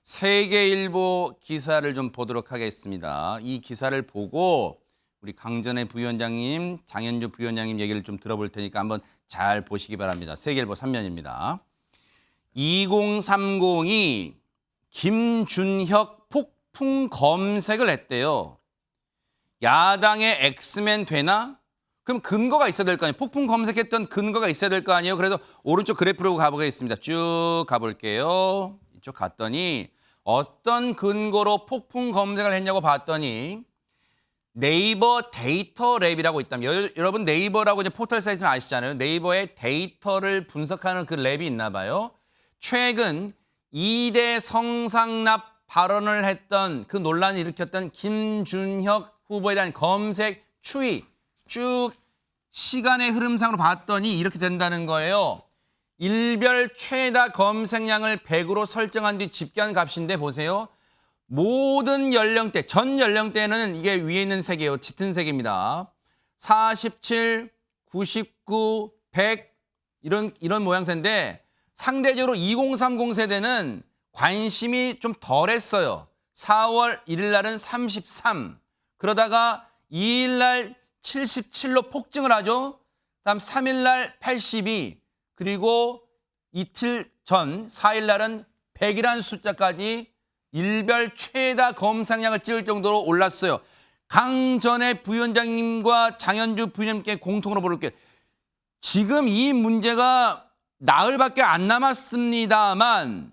세계일보 기사를 좀 보도록 하겠습니다. 이 기사를 보고 우리 강전의 부위원장님, 장현주 부위원장님 얘기를 좀 들어볼 테니까 한번 잘 보시기 바랍니다. 세계일보 3면입니다. 2030이 김준혁 폭풍 검색을 했대요. 야당의 엑스맨 되나? 그럼 근거가 있어야 될 거 아니에요. 폭풍 검색했던 근거가 있어야 될 거 아니에요. 그래서 오른쪽 그래프로 가보겠습니다. 쭉 가볼게요. 이쪽 갔더니 어떤 근거로 폭풍 검색을 했냐고 봤더니 네이버 데이터 랩이라고 있다면 여러분 네이버라고 이제 포털 사이트는 아시잖아요. 네이버의 데이터를 분석하는 그 랩이 있나 봐요. 최근 2대 성상납 발언을 했던 그 논란을 일으켰던 김준혁 후보에 대한 검색 추이 쭉 시간의 흐름상으로 봤더니 이렇게 된다는 거예요. 일별 최다 검색량을 100으로 설정한 뒤 집계한 값인데 보세요. 모든 연령대, 전 연령대는 이게 위에 있는 색이에요. 짙은 색입니다. 47, 99, 100 이런 모양새인데 상대적으로 2030 세대는 관심이 좀 덜했어요. 4월 1일 날은 33. 그러다가 2일 날 77로 폭증을 하죠. 다음 3일 날 82. 그리고 이틀 전 4일 날은 100이라는 숫자까지 일별 최다 검색량을 찍을 정도로 올랐어요. 강전의 부위원장님과 장현주 부위원님께 공통으로 물을게요. 지금 이 문제가 나흘밖에 안 남았습니다만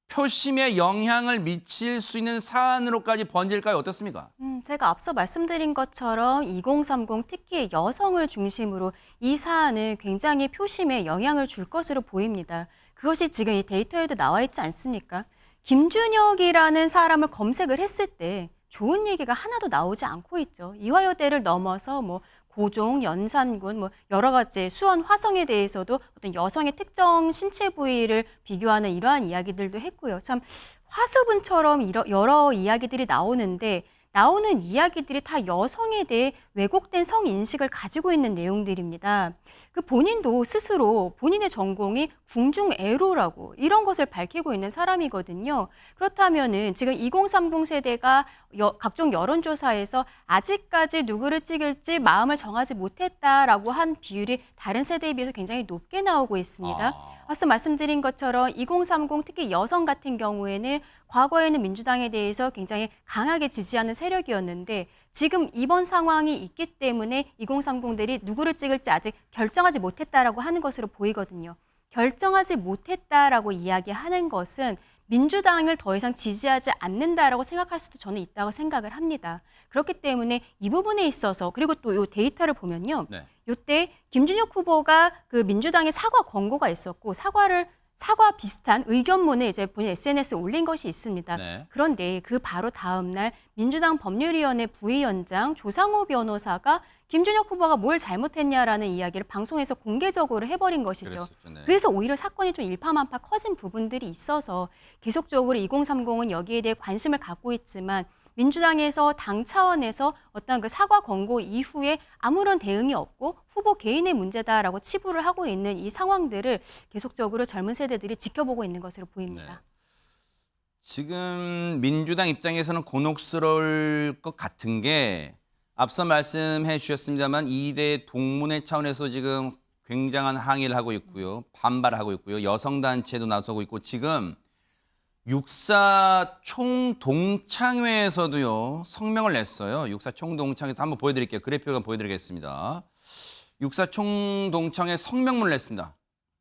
표심에 영향을 미칠 수 있는 사안으로까지 번질까요? 어떻습니까? 제가 앞서 말씀드린 것처럼 2030 특히 여성을 중심으로 이 사안은 굉장히 표심에 영향을 줄 것으로 보입니다. 그것이 지금 이 데이터에도 나와 있지 않습니까? 김준혁이라는 사람을 검색을 했을 때 좋은 얘기가 하나도 나오지 않고 있죠. 이화여대를 넘어서 고종, 연산군, 여러 가지 수원, 화성에 대해서도 어떤 여성의 특정 신체 부위를 비교하는 이러한 이야기들도 했고요. 참 화수분처럼 여러 이야기들이 나오는 이야기들이 다 여성에 대해 왜곡된 성인식을 가지고 있는 내용들입니다. 그 본인도 스스로 본인의 전공이 궁중애로라고 이런 것을 밝히고 있는 사람이거든요. 그렇다면은 지금 2030 세대가 각종 여론조사에서 아직까지 누구를 찍을지 마음을 정하지 못했다라고 한 비율이 다른 세대에 비해서 굉장히 높게 나오고 있습니다. 앞서 말씀드린 것처럼 2030 특히 여성 같은 경우에는 과거에는 민주당에 대해서 굉장히 강하게 지지하는 세력이었는데 지금 이번 상황이 있기 때문에 2030들이 누구를 찍을지 아직 결정하지 못했다라고 하는 것으로 보이거든요. 결정하지 못했다라고 이야기하는 것은 민주당을 더 이상 지지하지 않는다라고 생각할 수도 저는 있다고 생각을 합니다. 그렇기 때문에 이 부분에 있어서 그리고 또 이 데이터를 보면요. 네. 이때 김준혁 후보가 그 민주당의 사과 권고가 있었고 사과 비슷한 의견문을 이제 본인 SNS에 올린 것이 있습니다. 네. 그런데 그 바로 다음 날 민주당 법률위원회 부위원장 조상호 변호사가 김준혁 후보가 뭘 잘못했냐라는 이야기를 방송에서 공개적으로 해버린 것이죠. 네. 그래서 오히려 사건이 좀 일파만파 커진 부분들이 있어서 계속적으로 2030은 여기에 대해 관심을 갖고 있지만 민주당에서 당 차원에서 어떤 그 사과 권고 이후에 아무런 대응이 없고 후보 개인의 문제다라고 치부를 하고 있는 이 상황들을 계속적으로 젊은 세대들이 지켜보고 있는 것으로 보입니다. 네. 지금 민주당 입장에서는 곤혹스러울 것 같은 게 앞서 말씀해 주셨습니다만 2대 동문회 차원에서 지금 굉장한 항의를 하고 있고요. 반발하고 있고요. 여성단체도 나서고 있고 지금 육사 총동창회에서도요 성명을 냈어요. 육사 총동창회에서 한번 보여드릴게요. 그래픽을 보여드리겠습니다. 육사 총동창회 성명문을 냈습니다.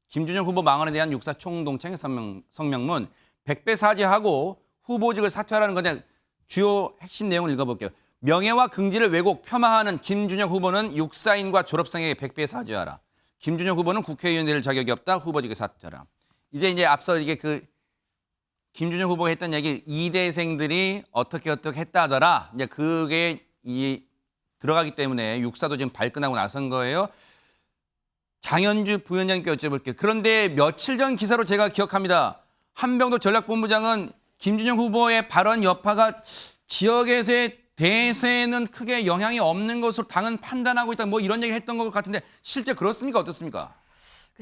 김준혁 후보 망언에 대한 육사 총동창회 성명문 100배 사죄하고 후보직을 사퇴하라는 건데 주요 핵심 내용을 읽어볼게요. 명예와 긍지를 왜곡 폄하하는 김준혁 후보는 육사인과 졸업생에게 100배 사죄하라. 김준혁 후보는 국회의원 될 자격이 없다. 후보직을 사퇴하라. 이제 앞서 이게 김준혁 후보가 했던 얘기 2대생들이 어떻게 했다 하더라. 이제 그게 들어가기 때문에 육사도 지금 발끈하고 나선 거예요. 장현주 부위원장님께 여쭤볼게요. 그런데 며칠 전 기사로 제가 기억합니다. 한병도 전략본부장은 김준혁 후보의 발언 여파가 지역에서의 대세는 크게 영향이 없는 것으로 당은 판단하고 있다. 이런 얘기 했던 것 같은데 실제 그렇습니까? 어떻습니까?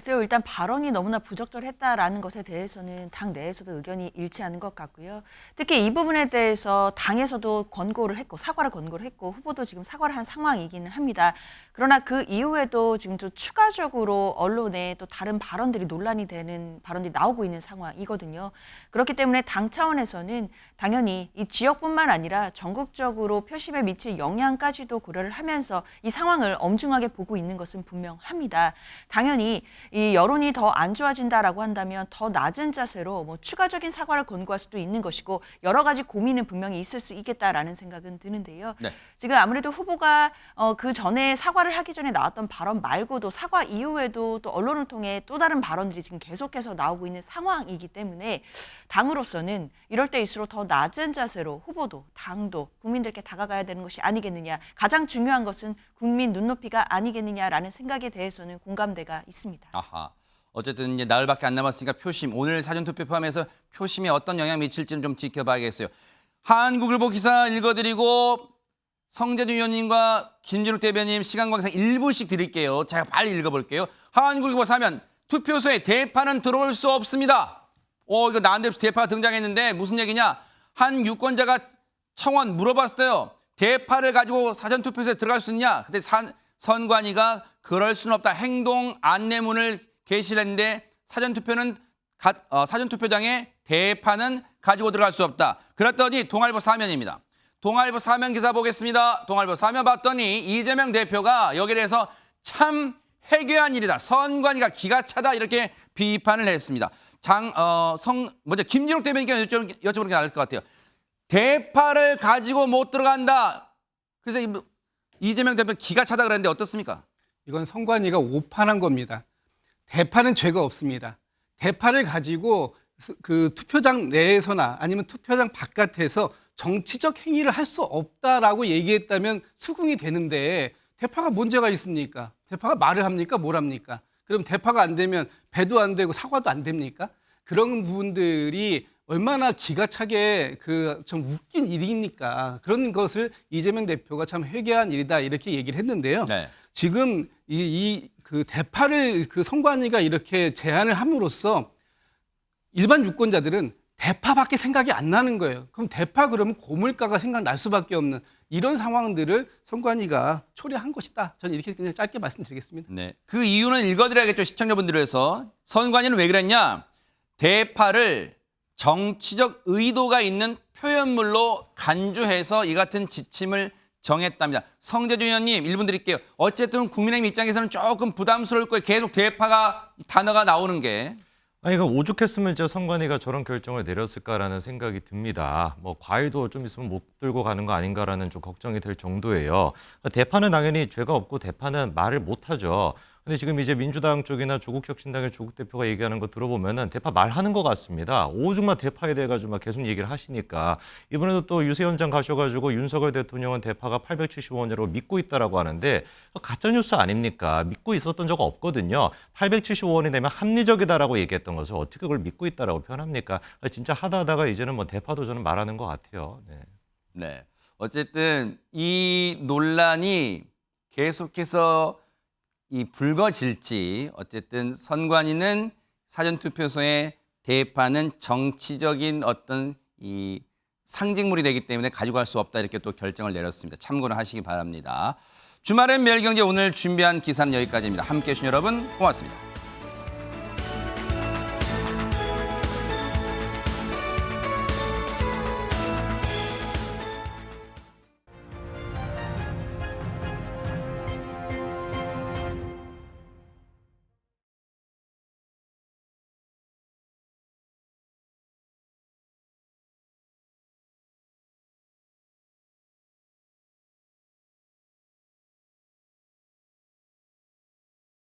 글쎄요, 일단 발언이 너무나 부적절했다라는 것에 대해서는 당 내에서도 의견이 일치하는 것 같고요. 특히 이 부분에 대해서 당에서도 권고를 했고 사과를 권고를 했고 후보도 지금 사과를 한 상황이기는 합니다. 그러나 그 이후에도 지금 좀 추가적으로 언론에 또 다른 발언들이 논란이 되는 발언들이 나오고 있는 상황이거든요. 그렇기 때문에 당 차원에서는 당연히 이 지역뿐만 아니라 전국적으로 표심에 미칠 영향까지도 고려를 하면서 이 상황을 엄중하게 보고 있는 것은 분명합니다. 당연히 이 여론이 더 안 좋아진다라고 한다면 더 낮은 자세로 뭐 추가적인 사과를 권고할 수도 있는 것이고 여러 가지 고민은 분명히 있을 수 있겠다라는 생각은 드는데요. 네. 지금 아무래도 후보가 그 전에 사과를 하기 전에 나왔던 발언 말고도 사과 이후에도 또 언론을 통해 또 다른 발언들이 지금 계속해서 나오고 있는 상황이기 때문에 당으로서는 이럴 때일수록 더 낮은 자세로 후보도 당도 국민들께 다가가야 되는 것이 아니겠느냐. 가장 중요한 것은 국민 눈높이가 아니겠느냐라는 생각에 대해서는 공감대가 있습니다. 아하. 어쨌든 이제 나흘밖에 안 남았으니까 표심, 오늘 사전투표 포함해서 표심에 어떤 영향 미칠지는 좀 지켜봐야겠어요. 한국일보 기사 읽어드리고 성재준 의원님과 김준욱 대변인 시간 관계상 1분씩 드릴게요. 제가 빨리 읽어볼게요. 한국일보 사면 투표소에 대파는 들어올 수 없습니다. 이거 난데없이 대파가 등장했는데 무슨 얘기냐? 한 유권자가 청원 물어봤어요. 대파를 가지고 사전투표소에 들어갈 수 있냐? 그때 선관위가 그럴 수는 없다. 행동 안내문을 게시를 했는데 사전투표장에 대파는 가지고 들어갈 수 없다. 그랬더니 동아일보 사면입니다. 동아일보 사면 기사 보겠습니다. 동아일보 사면 봤더니 이재명 대표가 여기에 대해서 참 해괴한 일이다. 선관위가 기가 차다 이렇게 비판을 했습니다. 먼저 김진욱 대변인께 여쭤보는 게 나을 것 같아요. 대파를 가지고 못 들어간다. 그래서 이재명 대표 기가 차다 그랬는데 어떻습니까? 이건 선관위가 오판한 겁니다. 대파는 죄가 없습니다. 대파를 가지고 그 투표장 내에서나 아니면 투표장 바깥에서 정치적 행위를 할 수 없다라고 얘기했다면 수긍이 되는데 대파가 문제가 있습니까? 대파가 말을 합니까? 뭘 합니까? 그럼 대파가 안 되면 배도 안 되고 사과도 안 됩니까? 그런 부분들이 얼마나 기가 차게 좀 웃긴 일이니까 그런 것을 이재명 대표가 참 회개한 일이다 이렇게 얘기를 했는데요. 네. 지금 그 대파를 그 선관위가 이렇게 제안을 함으로써 일반 유권자들은 대파밖에 생각이 안 나는 거예요. 그럼 대파 그러면 고물가가 생각날 수밖에 없는 이런 상황들을 선관위가 초래한 것이다. 저는 이렇게 그냥 짧게 말씀드리겠습니다. 네. 그 이유는 읽어드려야겠죠. 시청자분들을 위해서. 선관위는 왜 그랬냐? 대파를 정치적 의도가 있는 표현물로 간주해서 이 같은 지침을 정했답니다. 성재준 의원님 1분 드릴게요. 어쨌든 국민의힘 입장에서는 조금 부담스러울 거예요. 계속 대파가 단어가 나오는 게. 아니, 이거 오죽했으면 저 선관위가 저런 결정을 내렸을까라는 생각이 듭니다. 뭐 과일도 좀 있으면 못 들고 가는 거 아닌가라는 좀 걱정이 될 정도예요. 대파는 당연히 죄가 없고 대파는 말을 못 하죠. 근데 지금 이제 민주당 쪽이나 조국혁신당의 조국 대표가 얘기하는 거 들어보면은 대파 말하는 것 같습니다. 오죽만 대파에 대해 가지고 막 계속 얘기를 하시니까 이번에도 또 유세현장 가셔가지고 윤석열 대통령은 대파가 870원으로 믿고 있다라고 하는데 가짜 뉴스 아닙니까? 믿고 있었던 적 없거든요. 875원이 되면 합리적이다라고 얘기했던 것을 어떻게 그걸 믿고 있다라고 표현합니까? 진짜 하다가 이제는 뭐 대파도 저는 말하는 것 같아요. 네. 네. 어쨌든 이 논란이 계속해서 불거질지 어쨌든 선관위는 사전투표소의 대파는 정치적인 어떤 이 상징물이 되기 때문에 가져갈 수 없다 이렇게 또 결정을 내렸습니다. 참고를 하시기 바랍니다. 주말엔 매일경제 오늘 준비한 기사는 여기까지입니다. 함께해 주신 여러분 고맙습니다.